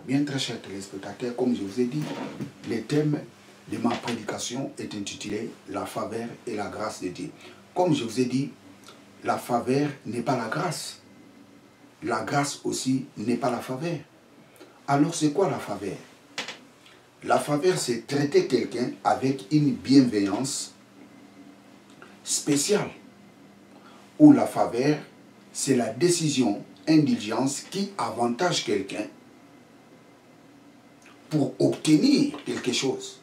Bien, très chers téléspectateurs, comme je vous ai dit, le thème de ma prédication est intitulé « La faveur et la grâce de Dieu ». Comme je vous ai dit, la faveur n'est pas la grâce. La grâce aussi n'est pas la faveur. Alors, c'est quoi la faveur? La faveur, c'est traiter quelqu'un avec une bienveillance spéciale. Ou la faveur, c'est la décision, indulgence qui avantage quelqu'un pour obtenir quelque chose.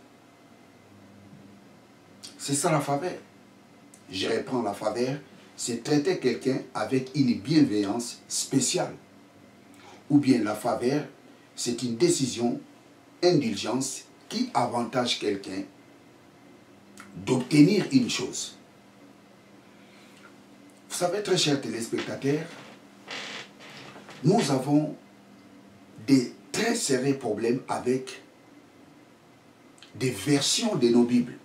C'est ça la faveur. Je reprends la faveur, c'est traiter quelqu'un avec une bienveillance spéciale. Ou bien la faveur, c'est une décision, indulgence qui avantage quelqu'un d'obtenir une chose. Vous savez, très chers téléspectateurs, nous avons des très sérieux problèmes avec des versions de nos Bibles.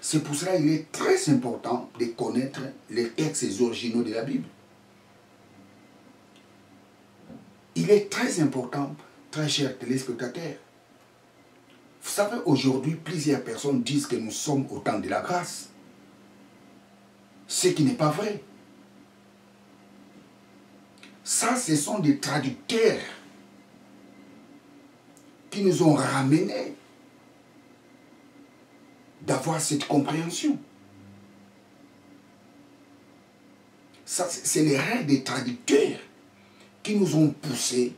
C'est pour cela qu'il est très important de connaître les textes originaux de la Bible. Il est très important, très chers téléspectateurs. Vous savez, aujourd'hui, plusieurs personnes disent que nous sommes au temps de la grâce. Ce qui n'est pas vrai. Ça, ce sont des traducteurs qui nous ont ramenés d'avoir cette compréhension. Ça, c'est les règles des traducteurs qui nous ont poussés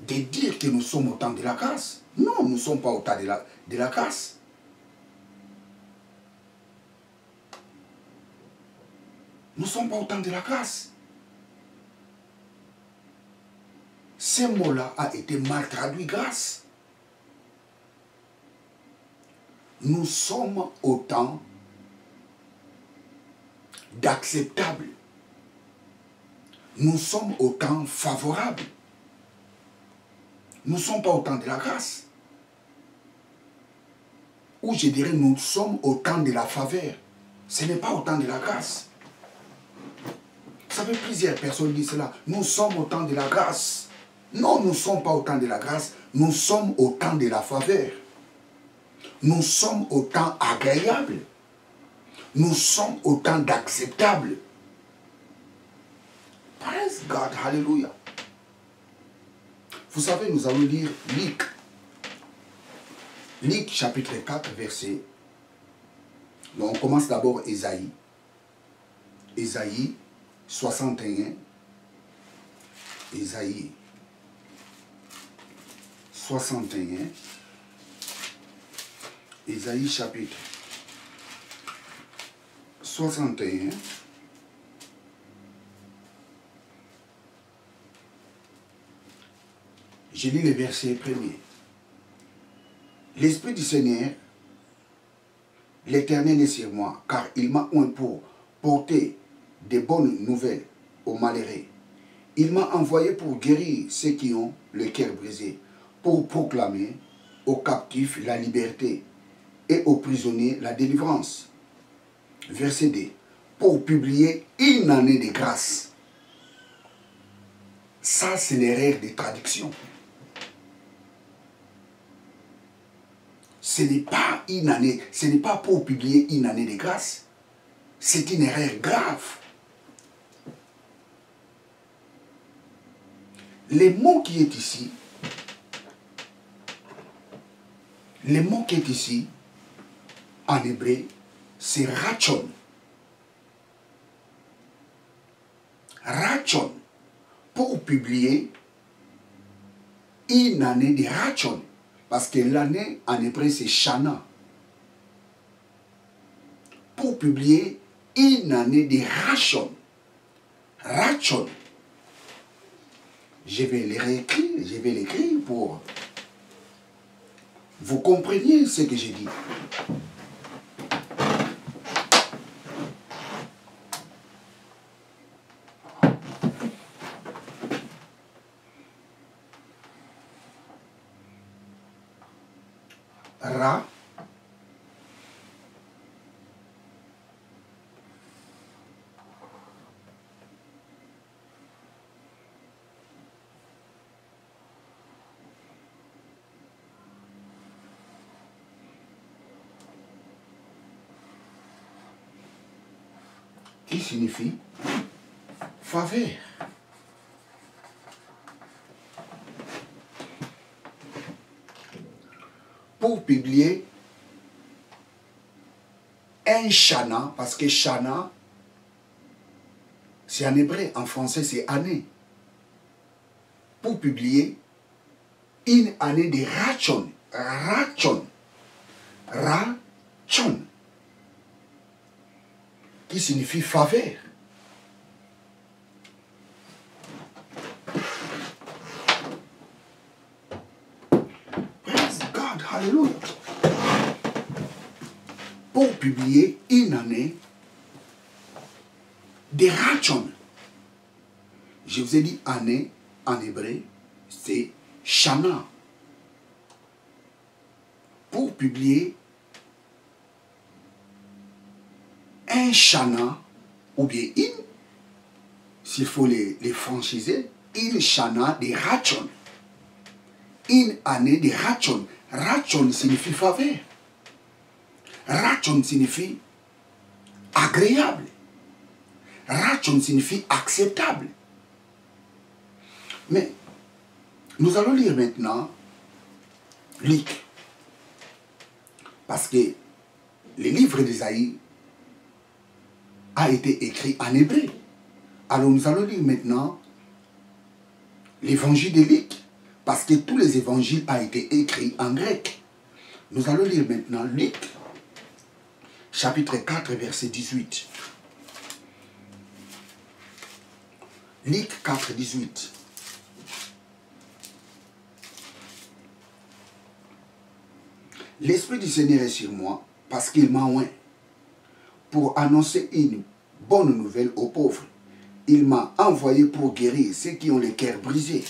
de dire que nous sommes au temps de la grâce. Non, nous ne sommes pas au temps de la grâce. Nous ne sommes pas au temps de la grâce. Ce mot-là a été mal traduit, grâce. Nous sommes au temps d'acceptable. Nous sommes au temps favorable. Nous ne sommes pas au temps de la grâce. Ou je dirais, nous sommes au temps de la faveur. Ce n'est pas au temps de la grâce. Vous savez, plusieurs personnes disent cela. Nous sommes au temps de la grâce. Non, nous ne sommes pas au temps de la grâce. Nous sommes au temps de la faveur. Nous sommes au temps agréable. Nous sommes au temps d'acceptable. Praise God, hallelujah. Vous savez, nous allons lire Luc. Luc chapitre 4, verset. Donc on commence d'abord Ésaïe. Ésaïe 61. Ésaïe 61. Ésaïe chapitre 61. Je lis le verset premier. L'Esprit du Seigneur, l'Éternel est sur moi, car il m'a oint pour porter des bonnes nouvelles aux malheureux. Il m'a envoyé pour guérir ceux qui ont le cœur brisé, pour proclamer aux captifs la liberté et aux prisonniers la délivrance. Verset 2. Pour publier une année de grâce. Ça, c'est l'erreur de traduction. Ce n'est pas une année, ce n'est pas pour publier une année de grâce. C'est une erreur grave. Le mot qui est ici, le mot qui est ici, en hébreu, c'est rachon. Rachon, pour publier une année de rachon. Parce que l'année en hébreu c'est Shana. Pour publier une année de rachon. Rachon. Je vais les réécrire, je vais l'écrire pour vous compreniez ce que j'ai dit. Ra. qui signifie faveur. Pour publier un shana, parce que shana, c'est en hébreu, en français c'est année. Pour publier une année de rachon, rachon, qui signifie faveur. Praise God, hallelujah. Pour publier une année de rachon. Je vous ai dit année en hébreu, c'est shana. Pour publier un shana, ou bien une, s'il faut les franchiser, une shana de rachon. Une année de rachon. Rachon signifie faveur. Rachon signifie agréable. Rachon signifie acceptable. Mais nous allons lire maintenant Luc. Parce que le livre d'Ésaïe a été écrit en hébreu. Alors nous allons lire maintenant l'évangile de Luc. Parce que tous les évangiles ont été écrits en grec. Nous allons lire maintenant Luc, chapitre 4, verset 18. Luc 4, 18. L'Esprit du Seigneur est sur moi, parce qu'il m'a oint pour annoncer une bonne nouvelle aux pauvres. Il m'a envoyé pour guérir ceux qui ont les cœurs brisés.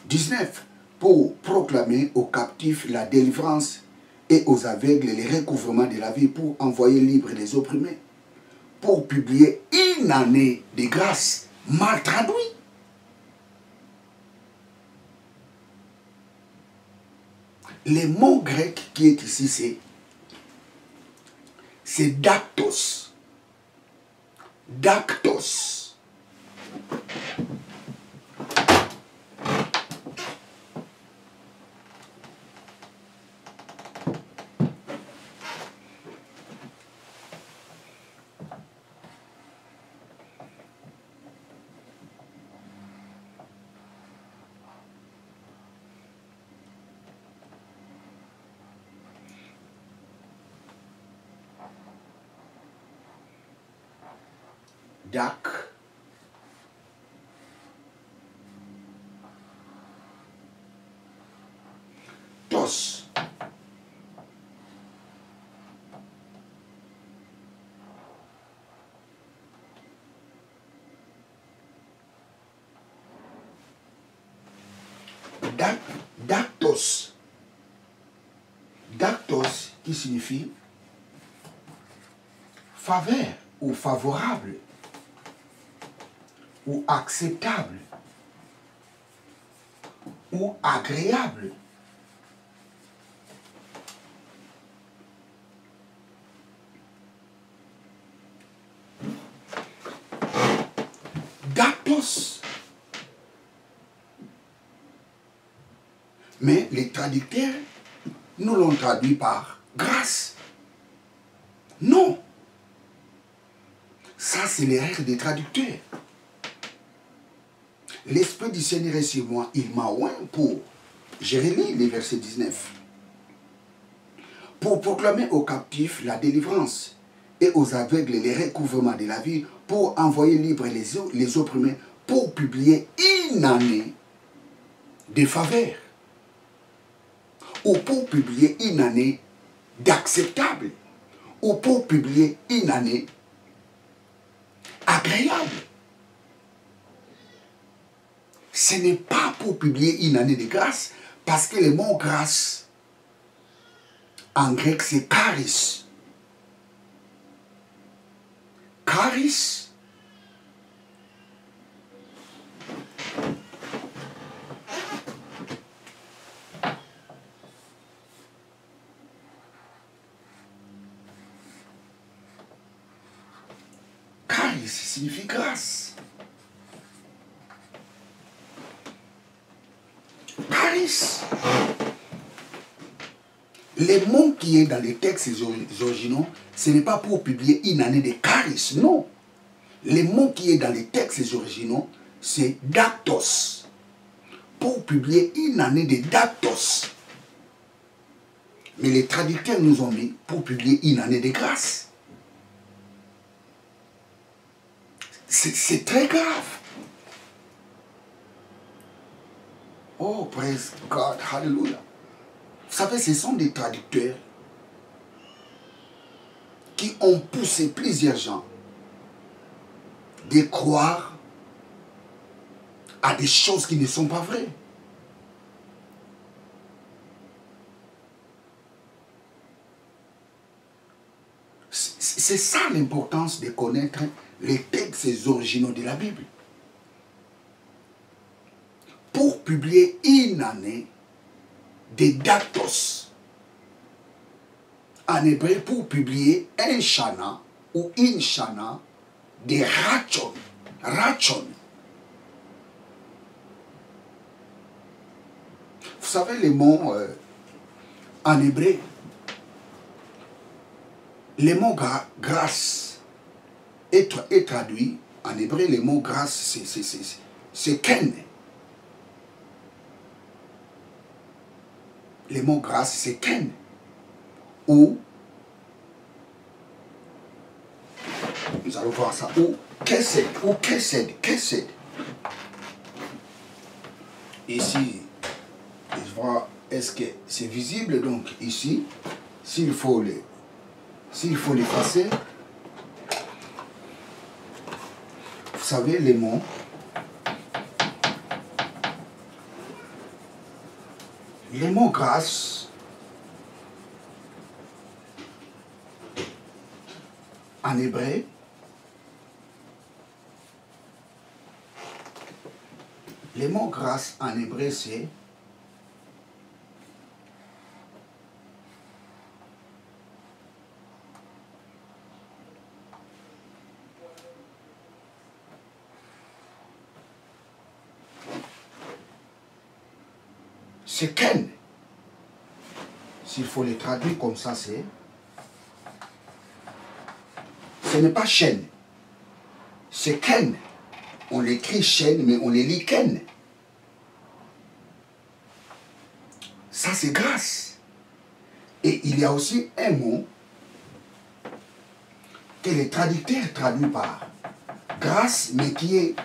19. Pour proclamer aux captifs la délivrance et aux aveugles le recouvrement de la vie, pour envoyer libres les opprimés, pour publier une année de grâce. Mal traduit. Le mot grec qui est ici, c'est dactos. Dactos. Dactos. Dactos. Dactos qui signifie faveur ou favorable ou acceptable ou agréable. Dactos. Mais les traducteurs nous l'ont traduit par grâce. Non. Ça, c'est l'erreur des traducteurs. L'Esprit du Seigneur est sur moi. Il m'a oint pour, je relis les versets 19, pour proclamer aux captifs la délivrance et aux aveugles les recouvrements de la vie, pour envoyer libres les opprimés, pour publier une année de faveur, ou pour publier une année d'acceptable, ou pour publier une année agréable. Ce n'est pas pour publier une année de grâce, parce que le mot grâce, en grec, c'est charis. Charis, charis signifie grâce. Charis. Les mots qui est dans les textes originaux, ce n'est pas pour publier une année de charis, non. Les mots qui est dans les textes originaux, c'est dactos. Pour publier une année de dactos. Mais les traducteurs nous ont mis pour publier une année de grâce. C'est très grave. Oh, praise God, hallelujah. Vous savez, ce sont des traducteurs qui ont poussé plusieurs gens de croire à des choses qui ne sont pas vraies. C'est ça l'importance de connaître les textes originaux de la Bible. Pour publier une année de datos, en hébreu, pour publier un shana ou une shana de rachon. Rachon. Vous savez les mots en hébreu, le mot grâce est traduit en hébreu, le mot grâce c'est ken. Le mot grâce c'est ken. Ou, nous allons voir ça, ou kesed, kesed. Ici, je vois, est-ce que c'est visible? Donc ici, s'il faut l'effacer, vous savez les mots, grâce, en hébreu, les mots grâce en hébreu c'est ken. S'il faut les traduire comme ça, ce n'est pas chaîne. C'est ken. On l'écrit chaîne, mais on les lit ken. Ça, c'est grâce. Et il y a aussi un mot que les traducteurs traduisent par grâce, mais qui est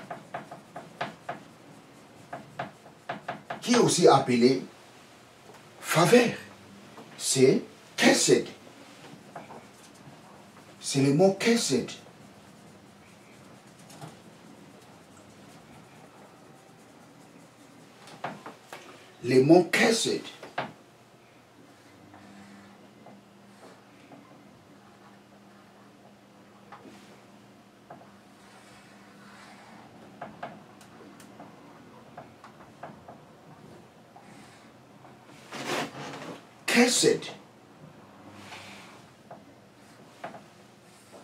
aussi appelé faveur. C'est kesed. C'est le mot kesed. Le mot kesed. Kesed.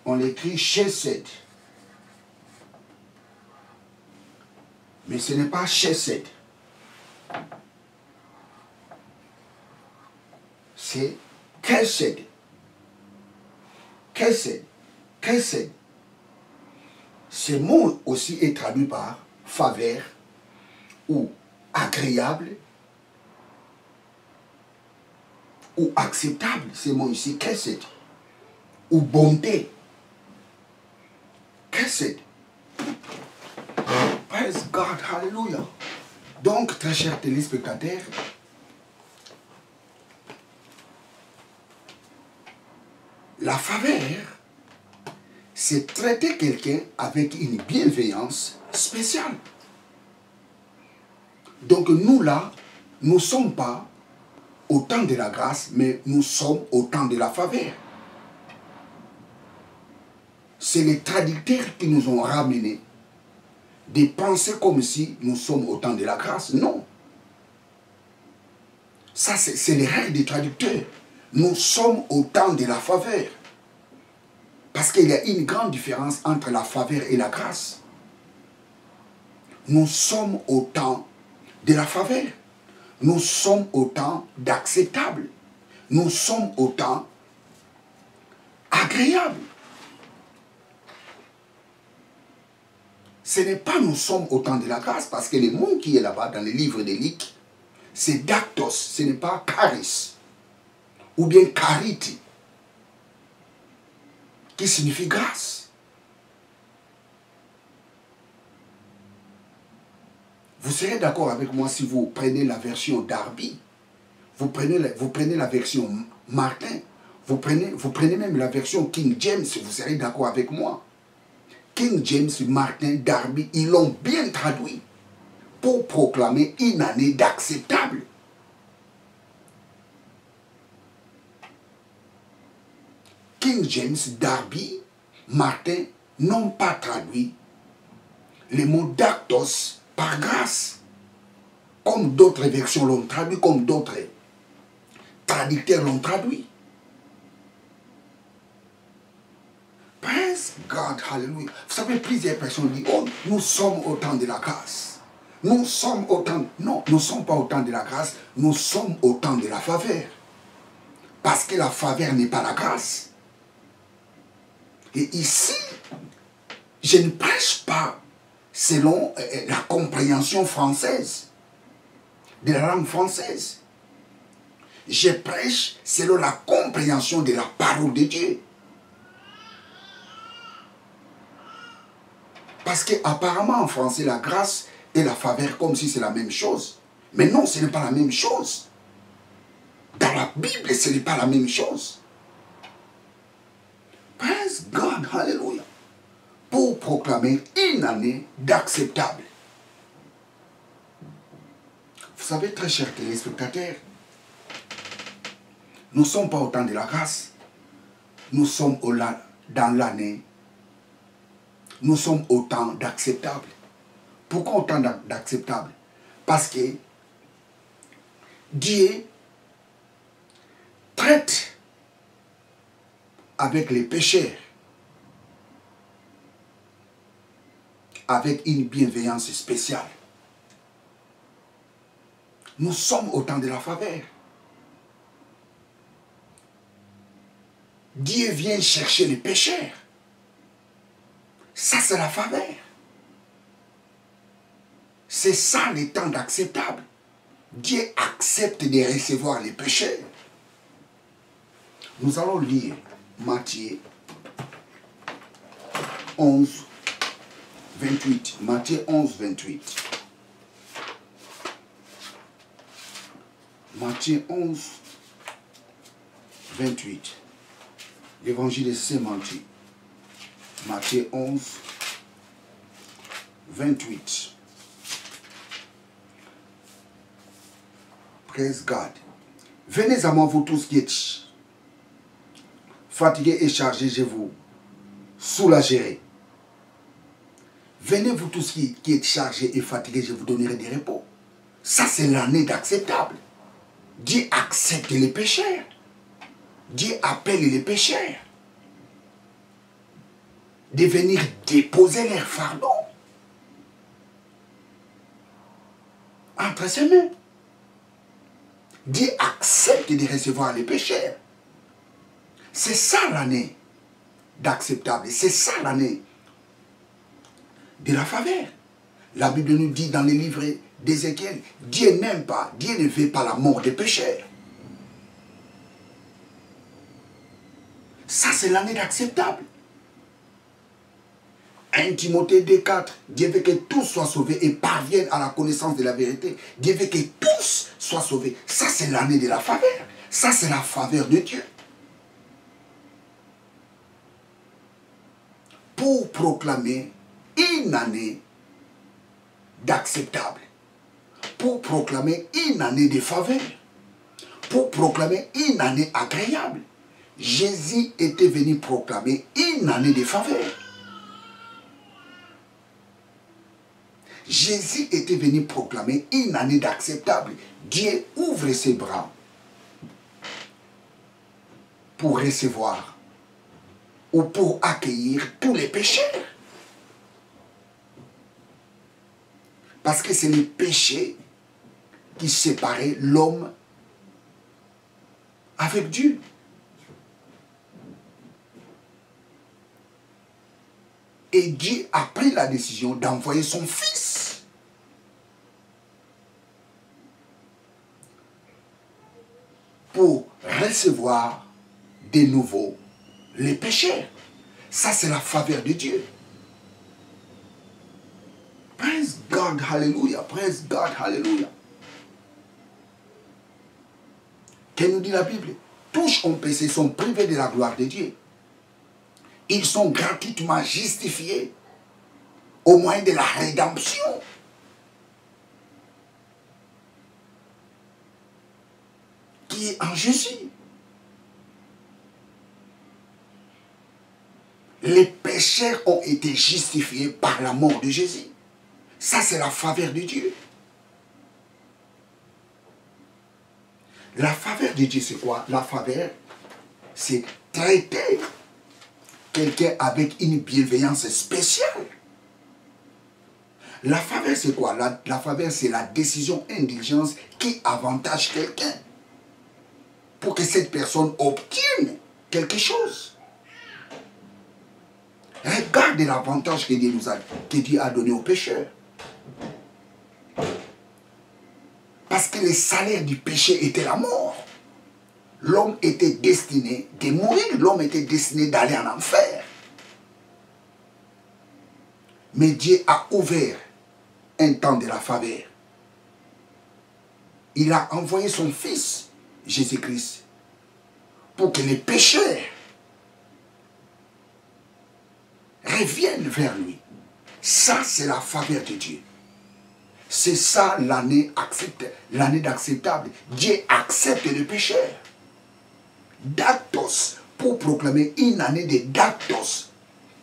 On l'écrit chesed. Mais ce n'est pas chesed. C'est kesed. Kesed. Kesed. Ce mot aussi est traduit par faveur ou agréable ou acceptable. Ce mot ici, kesed. Ou bonté. Kesed. Praise God, hallelujah. Donc, très chers téléspectateurs, la faveur, c'est traiter quelqu'un avec une bienveillance spéciale. Donc nous là, nous ne sommes pas au temps de la grâce, mais nous sommes au temps de la faveur. C'est les traducteurs qui nous ont ramenés de penser comme si nous sommes au temps de la grâce. Non. Ça, c'est l'erreur des traducteurs. Nous sommes au temps de la faveur. Parce qu'il y a une grande différence entre la faveur et la grâce. Nous sommes au temps de la faveur. Nous sommes au temps d'acceptable. Nous sommes au temps agréable. Ce n'est pas nous sommes au temps de la grâce, parce que le mot qui est là-bas dans le livre des Luc, c'est dactos, ce n'est pas charis, ou bien charité, qui signifie grâce. Vous serez d'accord avec moi si vous prenez la version Darby, vous prenez la version Martin, vous prenez même la version King James, vous serez d'accord avec moi. King James, Martin, Darby, ils l'ont bien traduit pour proclamer une année d'acceptable. King James, Darby, Martin n'ont pas traduit le mot dactos par grâce, comme d'autres versions l'ont traduit, comme d'autres traducteurs l'ont traduit. Praise God, hallelujah. Vous savez, plusieurs personnes disent, oh, nous sommes au temps de la grâce. Nous sommes au temps... Non, nous ne sommes pas au temps de la grâce, nous sommes au temps de la faveur. Parce que la faveur n'est pas la grâce. Et ici, je ne prêche pas selon la compréhension française, de la langue française. Je prêche selon la compréhension de la parole de Dieu. Parce qu'apparemment en français, la grâce et la faveur, comme si c'est la même chose. Mais non, ce n'est pas la même chose. Dans la Bible, ce n'est pas la même chose. Praise God, hallelujah. Pour proclamer une année d'acceptable. Vous savez, très chers téléspectateurs, nous ne sommes pas au temps de la grâce. Nous sommes dans l'année. Nous sommes au temps d'acceptable. Pourquoi au temps d'acceptable? Parce que Dieu traite avec les pécheurs avec une bienveillance spéciale. Nous sommes au temps de la faveur. Dieu vient chercher les pécheurs. Ça, c'est la faveur. C'est ça le temps d'acceptable. Dieu accepte de recevoir les pécheurs. Nous allons lire Matthieu 11, 28. Matthieu 11, 28. Matthieu 11, 28. L'évangile de Saint Matthieu. Matthieu 11, 28. Praise God. Venez à moi, vous tous qui êtes fatigués et chargés, je vous soulagerai. Venez vous tous qui êtes chargés et fatigués, je vous donnerai des repos. Ça, c'est l'année d'acceptable. Dieu accepte les pécheurs. Dieu appelle les pécheurs de venir déposer leur fardeau entre ses mains. Dieu accepte de recevoir les pécheurs. C'est ça l'année d'acceptable. C'est ça l'année de la faveur. La Bible nous dit dans les livres d'Ézéchiel, Dieu n'aime pas, Dieu ne veut pas la mort des pécheurs. Ça, c'est l'année d'acceptable. 1 Timothée 2,4, Dieu veut que tous soient sauvés et parviennent à la connaissance de la vérité. Dieu veut que tous soient sauvés. Ça, c'est l'année de la faveur. Ça, c'est la faveur de Dieu. Pour proclamer une année d'acceptable. Pour proclamer une année de faveur. Pour proclamer une année agréable. Jésus était venu proclamer une année de faveur. Jésus était venu proclamer une année d'acceptable. Dieu ouvre ses bras pour recevoir ou pour accueillir tous les pécheurs. Parce que c'est le péché qui séparait l'homme avec Dieu. Et Dieu a pris la décision d'envoyer son Fils pour recevoir de nouveau les pécheurs. Ça, c'est la faveur de Dieu. Praise God, hallelujah. Praise God, hallelujah. Que nous dit la Bible? Tous ont péché, sont privés de la gloire de Dieu. Ils sont gratuitement justifiés au moyen de la rédemption. Qui est en Jésus. Les pécheurs ont été justifiés par la mort de Jésus. Ça, c'est la faveur de Dieu. La faveur de Dieu, c'est quoi? La faveur, c'est traiter quelqu'un avec une bienveillance spéciale. La faveur, c'est quoi? La faveur, c'est la décision indulgence qui avantage quelqu'un pour que cette personne obtienne quelque chose. Regarde l'avantage que Dieu a donné aux pécheurs. Parce que le salaire du péché était la mort. L'homme était destiné de mourir, l'homme était destiné d'aller en enfer. Mais Dieu a ouvert un temps de la faveur. Il a envoyé son Fils, Jésus-Christ, pour que les pécheurs reviennent vers lui. Ça, c'est la faveur de Dieu. C'est ça l'année d'acceptable. Dieu accepte le pécheur. Dactos, pour proclamer une année de dactos,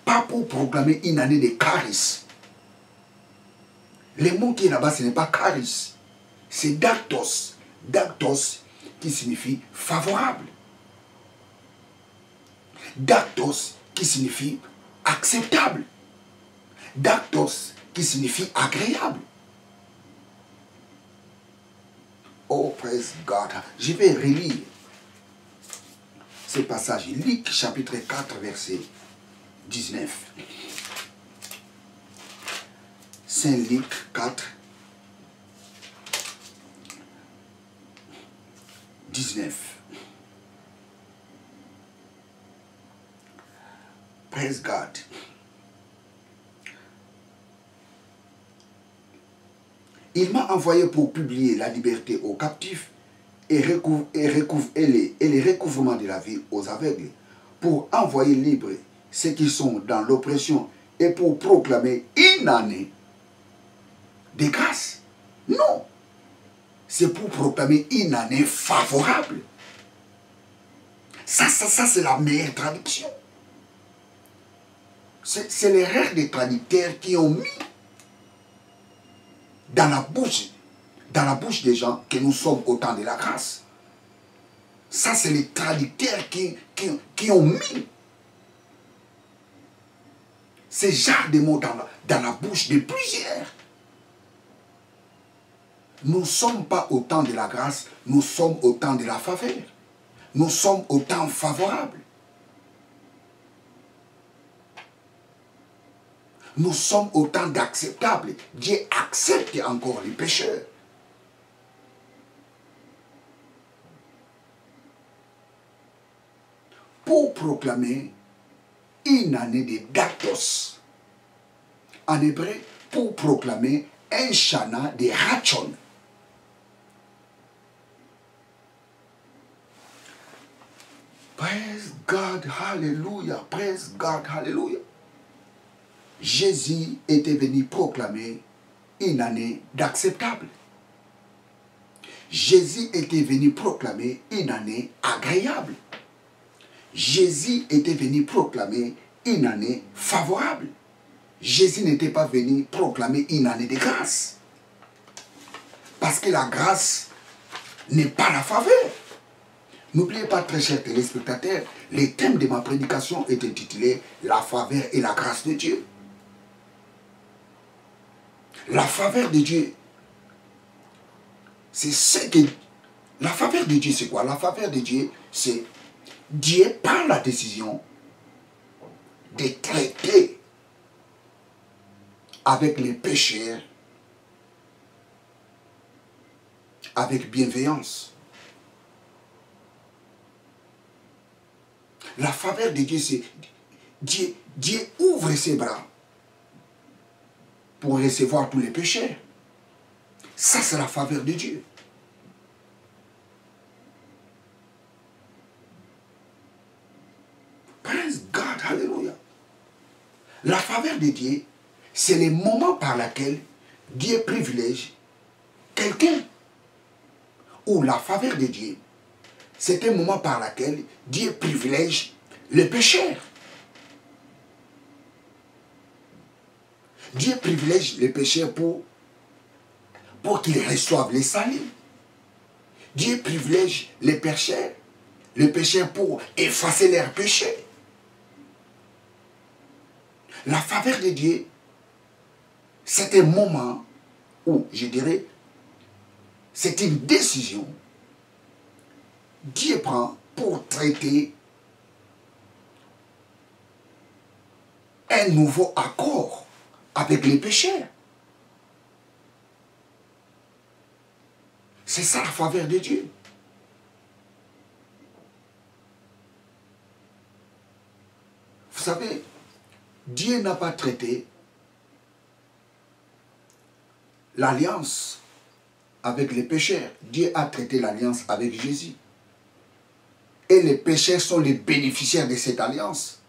pas pour proclamer une année de charis. Le mot qui est là-bas, ce n'est pas charis, c'est dactos. Dactos qui signifie favorable. Dactos qui signifie acceptable. Dactos qui signifie agréable. Oh, praise God. Je vais relire ce passage. Luc chapitre 4, verset 19. Saint Luc 4, 19. Praise God. Il m'a envoyé pour publier la liberté aux captifs et le recouvrement de la vie aux aveugles, pour envoyer libres ceux qui sont dans l'oppression et pour proclamer une année de grâce. Non, c'est pour proclamer une année favorable. Ça c'est la meilleure traduction. C'est l'erreur des traducteurs qui ont mis dans la bouche des gens que nous sommes au temps de la grâce. Ça, c'est les traducteurs qui ont mis ces genres de mots dans la bouche de plusieurs. Nous ne sommes pas au temps de la grâce, nous sommes au temps de la faveur. Nous sommes au temps favorable. Nous sommes au temps d'acceptable. Dieu accepte encore les pécheurs. Pour proclamer une année de dactos. En hébreu, pour proclamer un shana de rachon. Praise God, hallelujah. Praise God, hallelujah. Jésus était venu proclamer une année d'acceptable. Jésus était venu proclamer une année agréable. Jésus était venu proclamer une année favorable. Jésus n'était pas venu proclamer une année de grâce. Parce que la grâce n'est pas la faveur. N'oubliez pas, très chers téléspectateurs, le thème de ma prédication est intitulé « La faveur et la grâce de Dieu ». La faveur de Dieu, c'est ce que... La faveur de Dieu, c'est quoi? La faveur de Dieu, c'est Dieu prend la décision de traiter avec les pécheurs avec bienveillance. La faveur de Dieu, c'est Dieu ouvre ses bras pour recevoir tous les pécheurs. Ça, c'est la faveur de Dieu. Praise God, hallelujah. La faveur de Dieu, c'est le moment par lequel Dieu privilège quelqu'un. Ou la faveur de Dieu, c'est un moment par lequel Dieu privilège le pécheur. Dieu privilège les pécheurs pour qu'ils reçoivent les saluts. Dieu privilège les pécheurs pour effacer leurs péchés. La faveur de Dieu, c'est un moment où, je dirais, c'est une décision Dieu prend pour traiter un nouveau accord avec les pécheurs. C'est ça la faveur de Dieu. Vous savez, Dieu n'a pas traité l'alliance avec les pécheurs. Dieu a traité l'alliance avec Jésus. Et les pécheurs sont les bénéficiaires de cette alliance.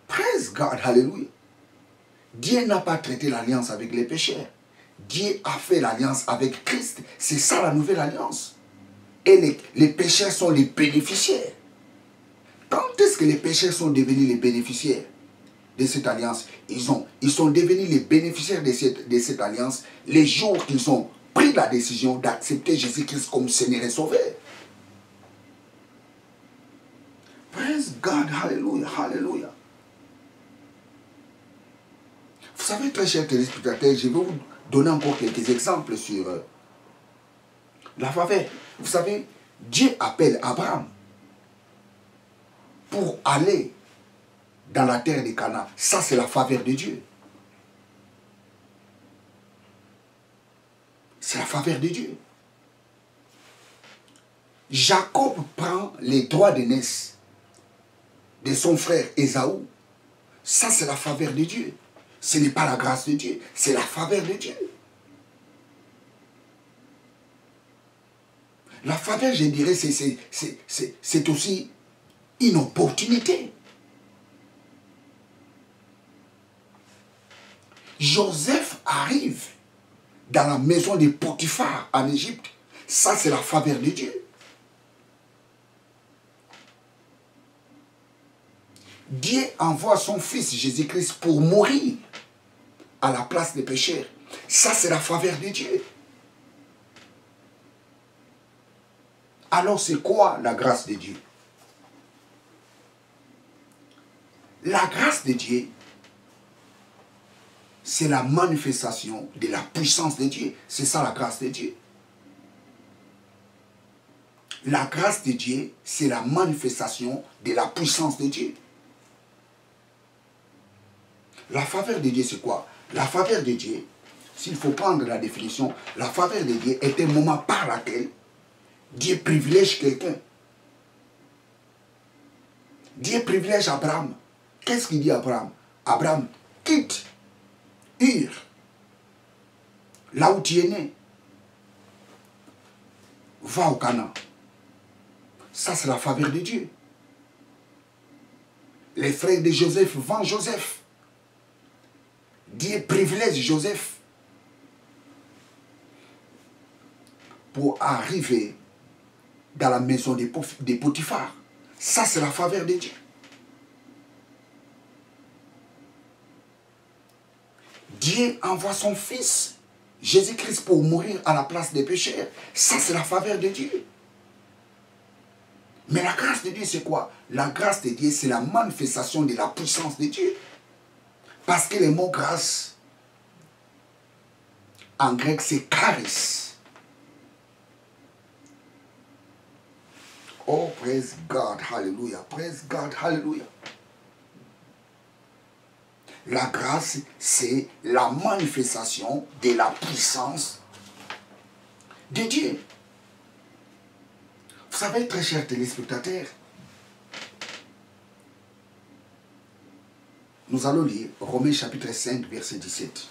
Praise God, hallelujah. Dieu n'a pas traité l'alliance avec les pécheurs. Dieu a fait l'alliance avec Christ. C'est ça la nouvelle alliance. Et les pécheurs sont les bénéficiaires. Quand est-ce que les pécheurs sont devenus les bénéficiaires de cette alliance? Ils sont devenus les bénéficiaires de cette alliance les jours qu'ils ont pris la décision d'accepter Jésus-Christ comme Seigneur et Sauveur. Praise God, hallelujah, hallelujah. Vous savez, très chers téléspectateurs, je vais vous donner encore quelques exemples sur la faveur. Vous savez, Dieu appelle Abraham pour aller dans la terre de Canaan. Ça, c'est la faveur de Dieu. C'est la faveur de Dieu. Jacob prend les droits d'aînesse de son frère Ésaü. Ça, c'est la faveur de Dieu. Ce n'est pas la grâce de Dieu, c'est la faveur de Dieu. La faveur, je dirais, c'est aussi une opportunité. Joseph arrive dans la maison de Potiphar en Égypte. Ça, c'est la faveur de Dieu. Dieu envoie son fils Jésus-Christ pour mourir à la place des pécheurs. Ça, c'est la faveur de Dieu. Alors, c'est quoi la grâce de Dieu? La grâce de Dieu, c'est la manifestation de la puissance de Dieu. C'est ça la grâce de Dieu. La grâce de Dieu, c'est la manifestation de la puissance de Dieu. La faveur de Dieu, c'est quoi? La faveur de Dieu, s'il faut prendre la définition, la faveur de Dieu est un moment par lequel Dieu privilège quelqu'un. Dieu privilège Abraham. Qu'est-ce qu'il dit à Abraham? Abraham, quitte Ur, là où tu es né. Va au Canaan. Ça, c'est la faveur de Dieu. Les frères de Joseph vendent Joseph. Dieu privilège Joseph pour arriver dans la maison de Potiphar. Ça, c'est la faveur de Dieu. Dieu envoie son fils, Jésus-Christ, pour mourir à la place des pécheurs. Ça, c'est la faveur de Dieu. Mais la grâce de Dieu, c'est quoi? La grâce de Dieu, c'est la manifestation de la puissance de Dieu. Parce que le mot grâce, en grec, c'est charis. Oh, praise God, hallelujah. Praise God, hallelujah. La grâce, c'est la manifestation de la puissance de Dieu. Vous savez, très chers téléspectateurs, nous allons lire Romains chapitre 5, verset 17.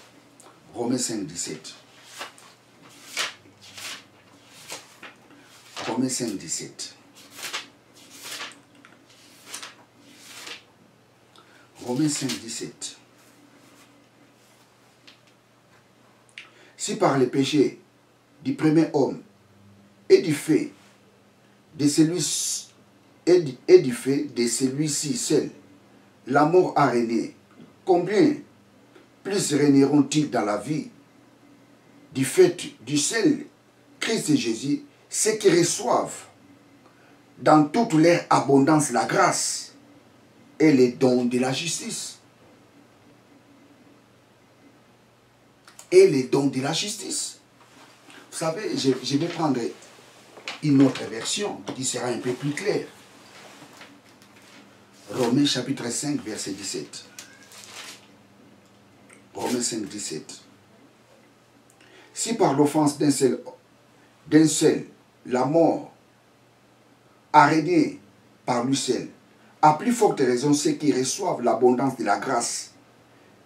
Romains 5, 17. Romains 5, 17. Romains 5, 17. Si par les péchés du premier homme et du fait de celui-ci seul, la mort a régné, combien plus régneront-ils dans la vie du fait du seul Christ Jésus, ceux qui reçoivent dans toute leur abondance la grâce et les dons de la justice. Et les dons de la justice. Vous savez, je vais prendre une autre version qui sera un peu plus claire. Romains chapitre 5, verset 17. Romains 5, 17. Si par l'offense d'un seul, la mort a régné par lui seul, à plus forte raison ceux qui reçoivent l'abondance de la grâce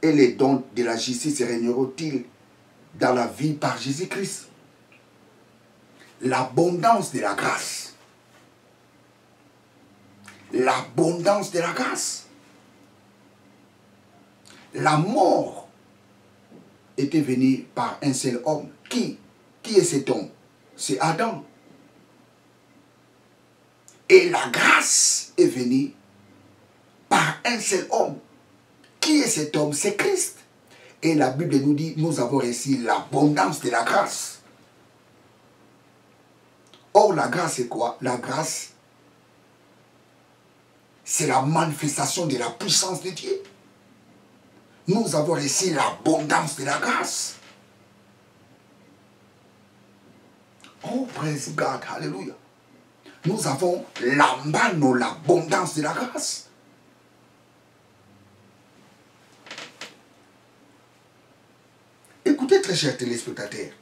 et les dons de la justice régneront-ils dans la vie par Jésus-Christ. L'abondance de la grâce. L'abondance de la grâce. La mort était venue par un seul homme. Qui est cet homme? C'est Adam. Et la grâce est venue par un seul homme. Qui est cet homme? C'est Christ. Et la Bible nous dit, nous avons reçu l'abondance de la grâce. Or, la grâce, c'est quoi? La grâce, c'est la manifestation de la puissance de Dieu. Nous avons reçu l'abondance de la grâce. Oh, praise God, hallelujah. Nous avons l'abondance de la grâce. Écoutez, très chers téléspectateurs.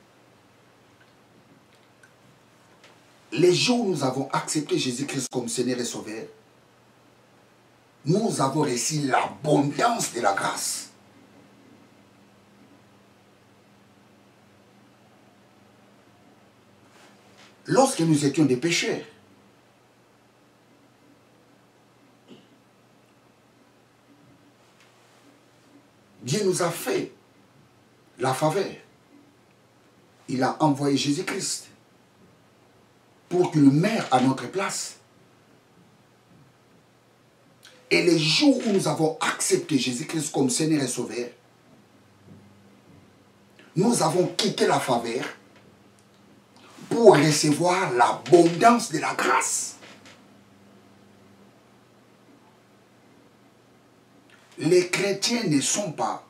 Les jours où nous avons accepté Jésus-Christ comme Seigneur et Sauveur, nous avons reçu l'abondance de la grâce. Lorsque nous étions des pécheurs, Dieu nous a fait la faveur. Il a envoyé Jésus-Christ pour qu'il meure à notre place. Et les jours où nous avons accepté Jésus-Christ comme Seigneur et Sauveur, nous avons quitté la faveur pour recevoir l'abondance de la grâce. Les chrétiens ne sont pas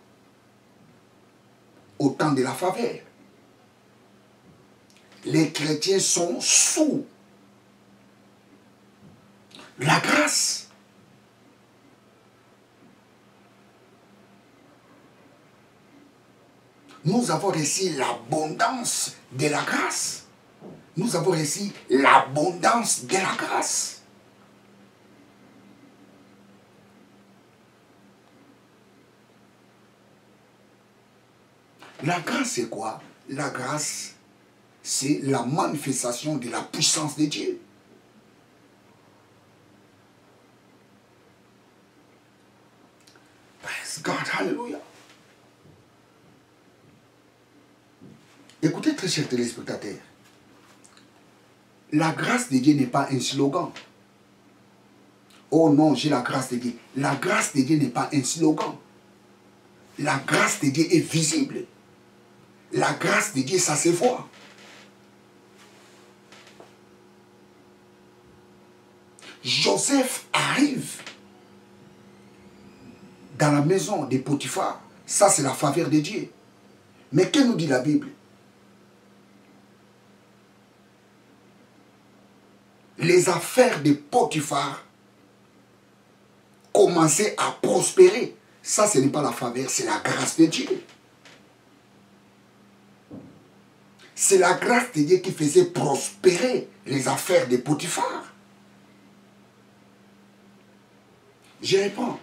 au temps de la faveur. Les chrétiens sont sous la grâce. Nous avons reçu l'abondance de la grâce. Nous avons reçu l'abondance de la grâce. La grâce, c'est quoi? La grâce, c'est la manifestation de la puissance de Dieu. Praise God, hallelujah. Écoutez, très chers téléspectateurs, la grâce de Dieu n'est pas un slogan. Oh non, j'ai la grâce de Dieu. La grâce de Dieu n'est pas un slogan. La grâce de Dieu est visible. La grâce de Dieu, ça se voit. Joseph arrive dans la maison de Potiphar. Ça, c'est la faveur de Dieu. Mais que nous dit la Bible? Les affaires de Potiphar commençaient à prospérer. Ça, ce n'est pas la faveur, c'est la grâce de Dieu. C'est la grâce de Dieu qui faisait prospérer les affaires de Potiphar. Je réponds.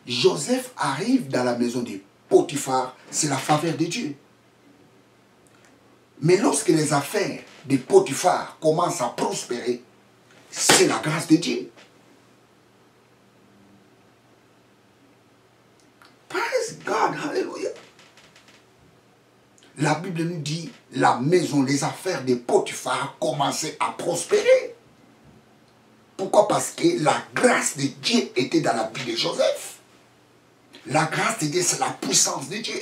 Joseph arrive dans la maison de Potiphar, c'est la faveur de Dieu. Mais lorsque les affaires de Potiphar commencent à prospérer, c'est la grâce de Dieu. Praise God, hallelujah. La Bible nous dit, la maison, les affaires de Potiphar commençaient à prospérer. Pourquoi? Parce que la grâce de Dieu était dans la vie de Joseph. La grâce de Dieu, c'est la puissance de Dieu.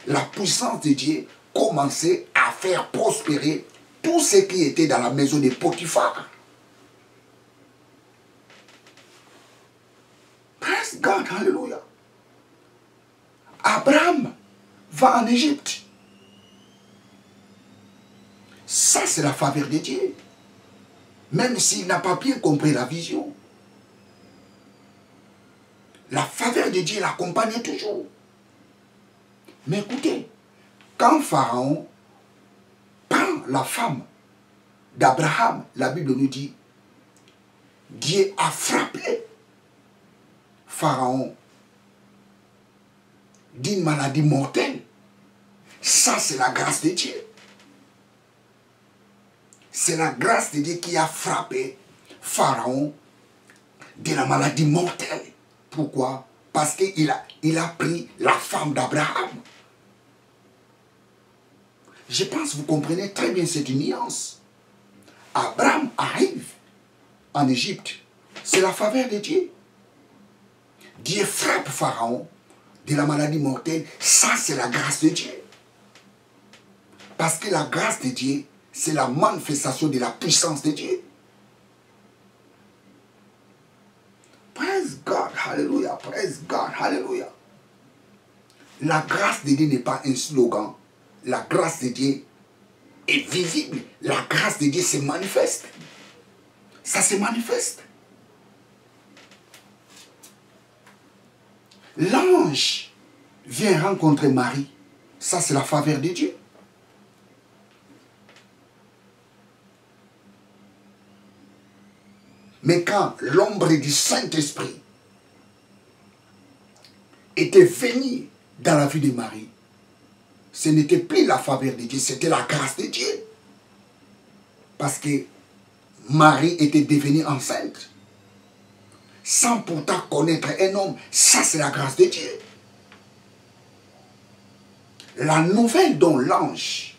La puissance de Dieu commençait à faire prospérer tout ce qui était dans la maison de Potiphar. Praise God, hallelujah. Abraham va en Égypte. Ça, c'est la faveur de Dieu. Même s'il n'a pas bien compris la vision. La faveur de Dieu l'accompagnait toujours. Mais écoutez, quand Pharaon prend la femme d'Abraham, la Bible nous dit, Dieu a frappé Pharaon d'une maladie mortelle. Ça, c'est la grâce de Dieu. C'est la grâce de Dieu qui a frappé Pharaon de la maladie mortelle. Pourquoi? Parce qu'il a pris la femme d'Abraham. Je pense que vous comprenez très bien cette nuance. Abraham arrive en Égypte. C'est la faveur de Dieu. Dieu frappe Pharaon de la maladie mortelle. Ça, c'est la grâce de Dieu. Parce que la grâce de Dieu, c'est la manifestation de la puissance de Dieu. Praise God, hallelujah, praise God, hallelujah. La grâce de Dieu n'est pas un slogan. La grâce de Dieu est visible. La grâce de Dieu se manifeste. Ça se manifeste. L'ange vient rencontrer Marie. Ça, c'est la faveur de Dieu. Mais quand l'ombre du Saint-Esprit était venue dans la vie de Marie, ce n'était plus la faveur de Dieu, c'était la grâce de Dieu. Parce que Marie était devenue enceinte, sans pourtant connaître un homme. Ça, c'est la grâce de Dieu. La nouvelle dont l'ange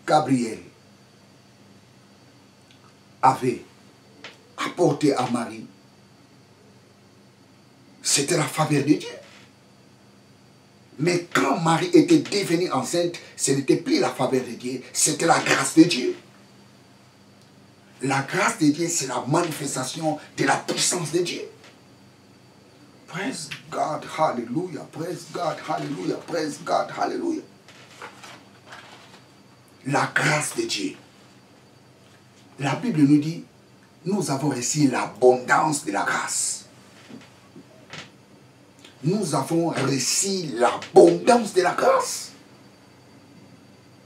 Gabriel avait apporté à Marie, c'était la faveur de Dieu. Mais quand Marie était devenue enceinte, ce n'était plus la faveur de Dieu, c'était la grâce de Dieu. La grâce de Dieu, c'est la manifestation de la puissance de Dieu. Praise God, hallelujah, praise God, hallelujah, praise God, hallelujah. La grâce de Dieu. La Bible nous dit, nous avons reçu l'abondance de la grâce. Nous avons reçu l'abondance de la grâce.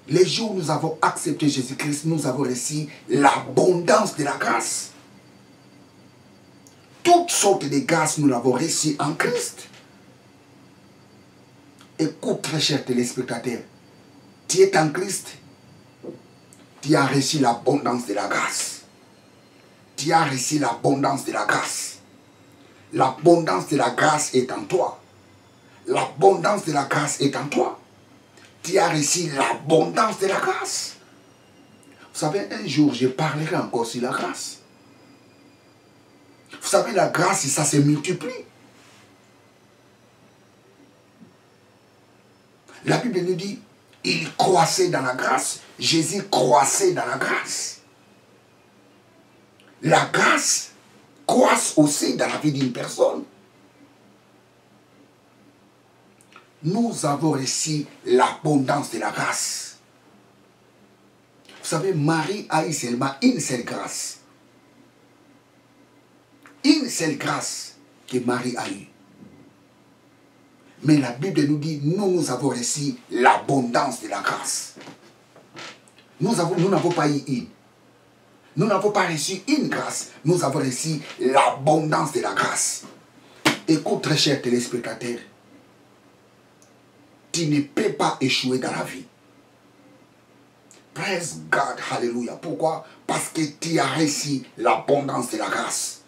Les jours où nous avons accepté Jésus-Christ, nous avons reçu l'abondance de la grâce. Toutes sortes de grâces, nous l'avons reçues en Christ. Écoute, très cher téléspectateur, tu es en Christ, tu as reçu l'abondance de la grâce. Tu as reçu l'abondance de la grâce. L'abondance de la grâce est en toi. L'abondance de la grâce est en toi. Tu as reçu l'abondance de la grâce. Vous savez, un jour, je parlerai encore sur la grâce. Vous savez, la grâce, ça se multiplie. La Bible nous dit, il croissait dans la grâce. Jésus croissait dans la grâce. la grâce croisse aussi dans la vie d'une personne. Nous avons reçu l'abondance de la grâce. Vous savez, Marie a eu seulement une seule grâce. Une seule grâce que Marie a eue. Mais la Bible nous dit, nous avons reçu l'abondance de la grâce. Nous n'avons pas eu une. Nous n'avons pas reçu une grâce. Nous avons reçu l'abondance de la grâce. Écoute, très cher téléspectateur, tu ne peux pas échouer dans la vie. Praise God, hallelujah. Pourquoi? Parce que tu as reçu l'abondance de la grâce.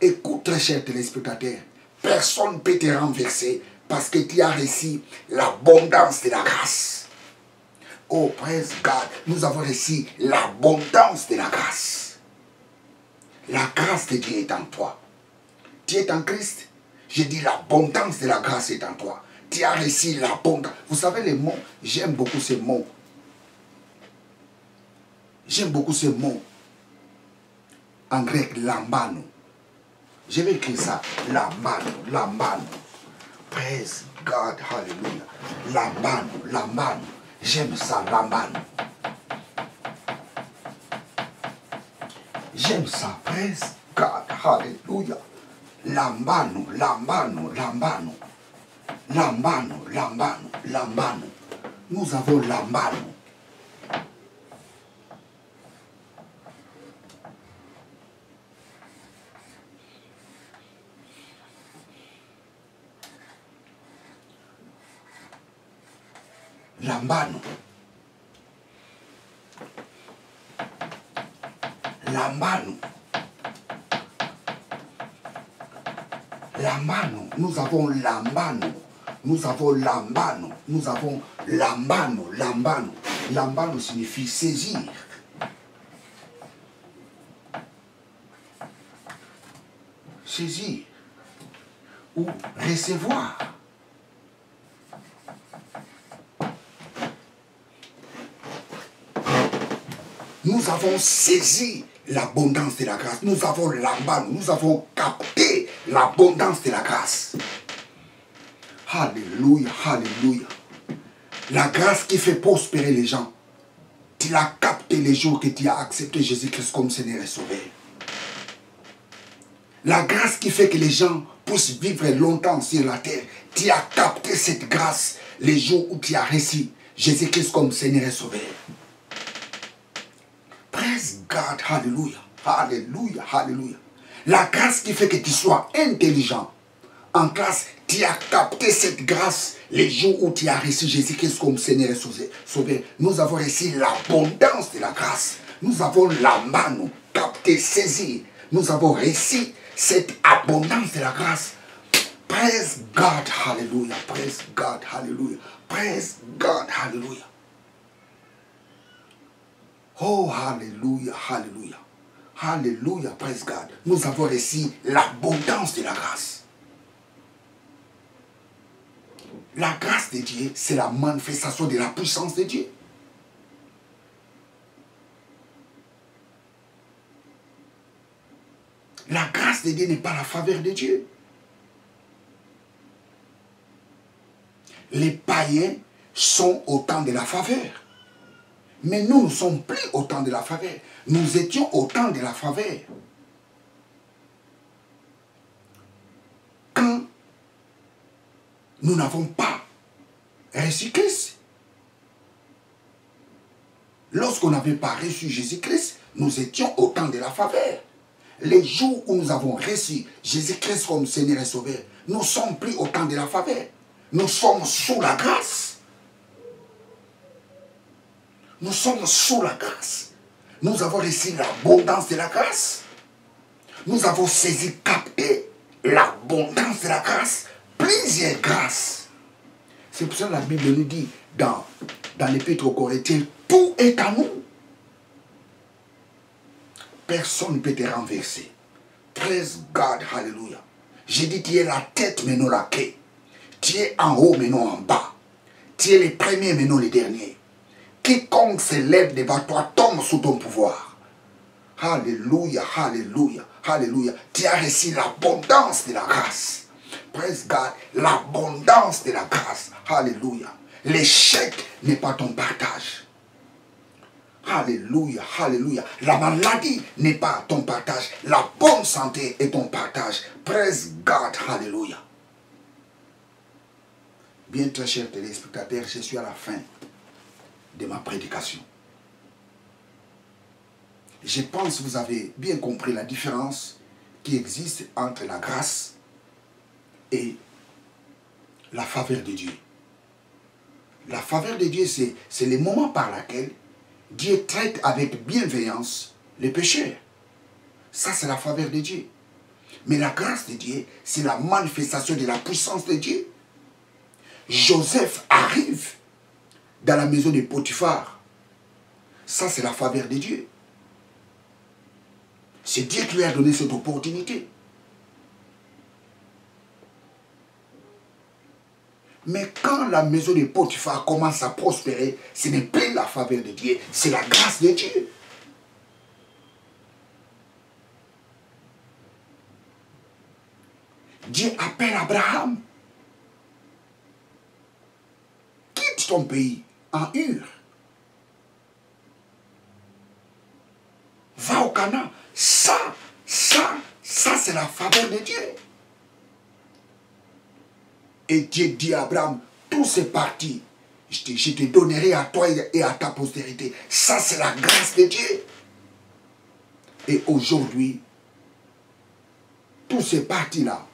Écoute, très cher téléspectateur, personne ne peut te renverser parce que tu as reçu l'abondance de la grâce. Oh, praise God, nous avons reçu l'abondance de la grâce. La grâce de Dieu est en toi. Tu es en Christ. Je dis l'abondance de la grâce est en toi. Tu as reçu l'abondance. Vous savez les mots, j'aime beaucoup ces mots. J'aime beaucoup ce mot. En grec, lambano. Je vais écrire ça. Lambano, lambano. Praise God, hallelujah. Lambano, lambano. J'aime ça, lambano. J'aime ça, praise God, hallelujah. Lambano, lambano, lambano. Lambano, lambano, lambano. Nous avons lambano. Lambano. Lambano. Lambano. Nous avons lambano. Nous avons lambano. Nous avons lambano. Lambano. Lambano signifie saisir. Saisir. Ou recevoir. Nous avons saisi l'abondance de la grâce. Nous avons lambano. Nous avons capté l'abondance de la grâce. Alléluia, alléluia. La grâce qui fait prospérer les gens. Tu l'as capté les jours que tu as accepté Jésus-Christ comme Seigneur et Sauveur. La grâce qui fait que les gens puissent vivre longtemps sur la terre. Tu as capté cette grâce les jours où tu as reçu Jésus-Christ comme Seigneur et Sauveur. Praise God, hallelujah, hallelujah, hallelujah. La grâce qui fait que tu sois intelligent. En classe, tu as capté cette grâce les jours où tu as reçu Jésus-Christ comme Seigneur et Sauveur. Nous avons reçu l'abondance de la grâce. Nous avons la main, capté, saisi. Nous avons reçu cette abondance de la grâce. Praise God, hallelujah, praise God, hallelujah, praise God, hallelujah. Oh, hallelujah, hallelujah. Hallelujah, praise God. Nous avons reçu l'abondance de la grâce. La grâce de Dieu, c'est la manifestation de la puissance de Dieu. La grâce de Dieu n'est pas la faveur de Dieu. Les païens sont au temps de la faveur. Mais nous ne sommes plus au temps de la faveur. Nous étions au temps de la faveur. Quand nous n'avons pas reçu Christ. Lorsqu'on n'avait pas reçu Jésus-Christ, nous étions au temps de la faveur. Les jours où nous avons reçu Jésus-Christ comme Seigneur et Sauveur, nous ne sommes plus au temps de la faveur. Nous sommes sous la grâce. Nous sommes sous la grâce. Nous avons reçu l'abondance de la grâce. Nous avons saisi, capté l'abondance de la grâce. Plusieurs grâces. C'est pour ça que la Bible nous dit dans l'Épître aux Corinthiens, tout est à nous. Personne ne peut te renverser. Praise God, hallelujah. J'ai dit, tu es la tête, mais non la queue. Tu es en haut, mais non en bas. Tu es le premier, mais non le dernier. Quiconque se lève devant toi tombe sous ton pouvoir. Alléluia, alléluia, alléluia. Tu as reçu l'abondance de la grâce. Praise God, l'abondance de la grâce. Alléluia. L'échec n'est pas ton partage. Alléluia, alléluia. La maladie n'est pas ton partage. La bonne santé est ton partage. Praise God, alléluia. Bien, très chers téléspectateurs, je suis à la fin de ma prédication. Je pense que vous avez bien compris la différence qui existe entre la grâce et la faveur de Dieu. La faveur de Dieu, c'est le moment par lequel Dieu traite avec bienveillance les pécheurs. Ça, c'est la faveur de Dieu. Mais la grâce de Dieu, c'est la manifestation de la puissance de Dieu. Joseph arrive dans la maison de Potiphar. Ça, c'est la faveur de Dieu. C'est Dieu qui lui a donné cette opportunité. Mais quand la maison de Potiphar commence à prospérer, ce n'est plus la faveur de Dieu, c'est la grâce de Dieu. Dieu appelle Abraham. Quitte ton pays en Ur. Va au Canaan. Ça, c'est la faveur de Dieu. Et Dieu dit à Abraham, tous ces partis, je te donnerai à toi et à ta postérité. Ça, c'est la grâce de Dieu. Et aujourd'hui, tous ces partis-là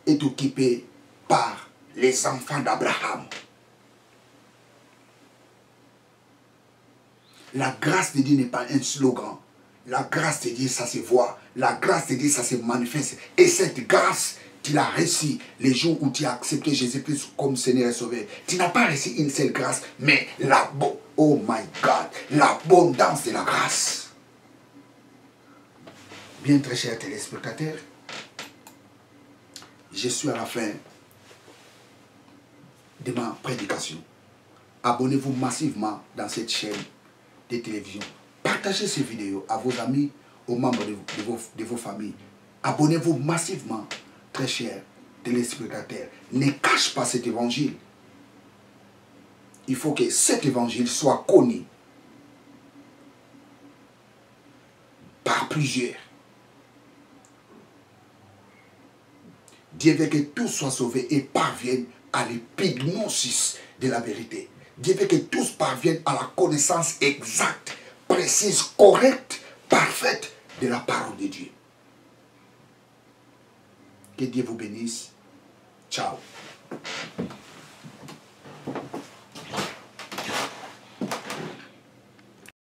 est occupé par les enfants d'Abraham. La grâce de Dieu n'est pas un slogan. La grâce de Dieu, ça se voit. La grâce de Dieu, ça se manifeste. Et cette grâce, tu l'as reçue les jours où tu as accepté Jésus-Christ comme Seigneur et Sauveur. Tu n'as pas reçu une seule grâce, mais oh my God, l'abondance de la grâce. Bien, très chers téléspectateurs, je suis à la fin de ma prédication. Abonnez-vous massivement dans cette chaîne de télévision. Partagez ces vidéos à vos amis, aux membres de vos familles. Abonnez-vous massivement, très chers téléspectateurs. Ne cache pas cet évangile. Il faut que cet évangile soit connu par plusieurs. Dieu veut que tous soient sauvés et parviennent à l'épignosis de la vérité. Dieu veut que tous parviennent à la connaissance exacte, précise, correcte, parfaite de la parole de Dieu. Que Dieu vous bénisse. Ciao.